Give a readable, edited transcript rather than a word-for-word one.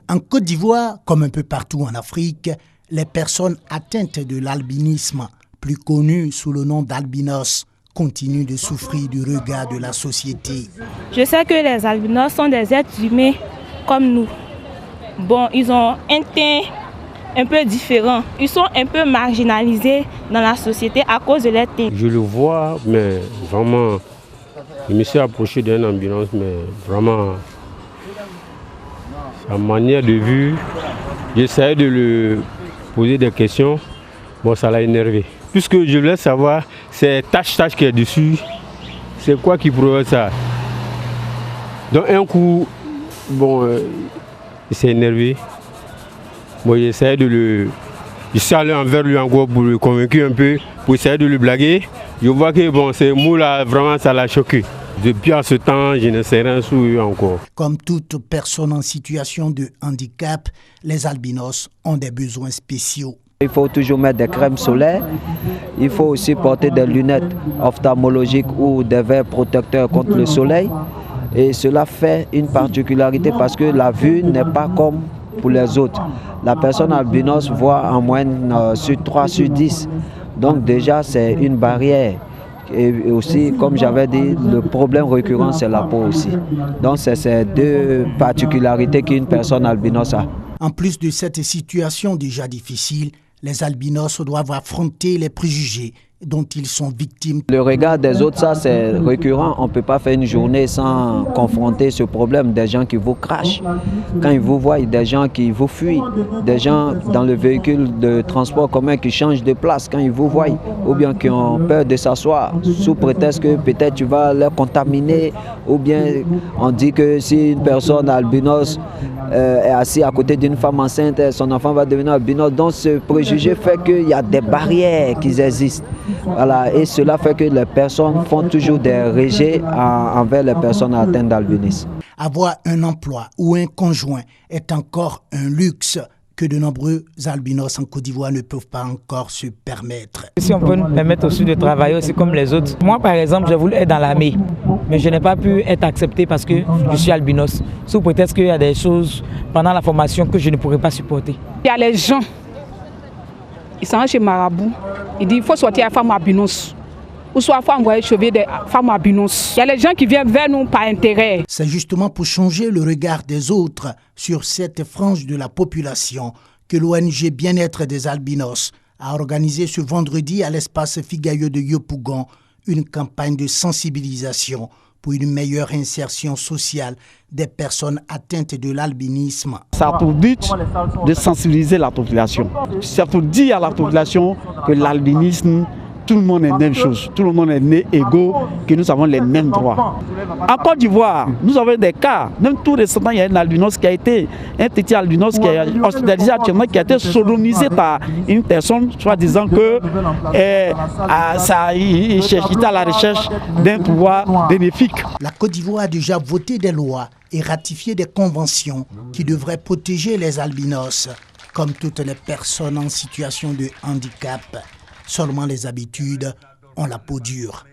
En Côte d'Ivoire, comme un peu partout en Afrique, les personnes atteintes de l'albinisme, plus connues sous le nom d'albinos, continuent de souffrir du regard de la société. Je sais que les albinos sont des êtres humains comme nous. Bon, ils ont un teint un peu différent. Ils sont un peu marginalisés dans la société à cause de leur teint. Je le vois, mais vraiment, je me suis approché d'un albinos, mais vraiment, sa manière de vue, j'essayais de lui poser des questions, bon, ça l'a énervé. Tout ce que je voulais savoir, c'est tache-tache qui est dessus, c'est quoi qui provoque ça. Donc un coup, bon, il s'est énervé. Bon, j'essayais de le... Je suis allé envers lui encore pour le convaincre un peu, pour essayer de le blaguer. Je vois que bon, ces mots-là, vraiment, ça l'a choqué. Depuis à ce temps, je ne sais rien sur eux encore. Comme toute personne en situation de handicap, les albinos ont des besoins spéciaux. Il faut toujours mettre des crèmes solaires. Il faut aussi porter des lunettes ophtalmologiques ou des verres protecteurs contre le soleil. Et cela fait une particularité parce que la vue n'est pas comme pour les autres. La personne albinos voit en moyenne sur 3 sur 10. Donc déjà, c'est une barrière. Et aussi, comme j'avais dit, le problème récurrent, c'est la peau aussi. Donc c'est ces deux particularités qu'une personne albinos a. En plus de cette situation déjà difficile, les albinos doivent affronter les préjugés dont ils sont victimes. Le regard des autres, ça c'est récurrent. On ne peut pas faire une journée sans confronter ce problème. Des gens qui vous crachent quand ils vous voient, des gens qui vous fuient, des gens dans le véhicule de transport commun qui changent de place quand ils vous voient, ou bien qui ont peur de s'asseoir sous prétexte que peut-être tu vas leur contaminer, ou bien on dit que si une personne albinos est assise à côté d'une femme enceinte, son enfant va devenir albinos. Donc ce préjugé fait qu'il y a des barrières qui existent. Voilà, et cela fait que les personnes font toujours des rejets envers les personnes atteintes d'albinisme. Avoir un emploi ou un conjoint est encore un luxe que de nombreux albinos en Côte d'Ivoire ne peuvent pas encore se permettre. Si on peut nous permettre aussi de travailler aussi comme les autres. Moi par exemple, j'ai voulu être dans l'armée, mais je n'ai pas pu être accepté parce que je suis albinos. Sous prétexte qu'il y a des choses pendant la formation que je ne pourrais pas supporter. Il y a les gens, ils sont chez Marabout, ils disent qu'il faut sortir à femme albinos. Ou soit il faut envoyer chevet des femmes albinos. Il y a les gens qui viennent vers nous par intérêt. C'est justement pour changer le regard des autres sur cette frange de la population que l'ONG Bien-être des albinos a organisé ce vendredi à l'espace Figayo de Yopougon une campagne de sensibilisation pour une meilleure insertion sociale des personnes atteintes de l'albinisme. Ça a pour but de sensibiliser la population. C'est pour dire à la population que l'albinisme, tout le monde est la même chose, tout le monde est né égaux, que nous avons les mêmes droits. En Côte d'Ivoire, nous avons des cas, même tout récemment, il y a un albinos qui a été, un petit albinos qui est hospitalisé actuellement, qui a été sodomisé par une personne, soit disant que il était à la recherche d'un pouvoir bénéfique. La Côte d'Ivoire a déjà voté des lois et ratifié des conventions qui devraient protéger les albinos, comme toutes les personnes en situation de handicap. Seulement les habitudes ont la peau dure.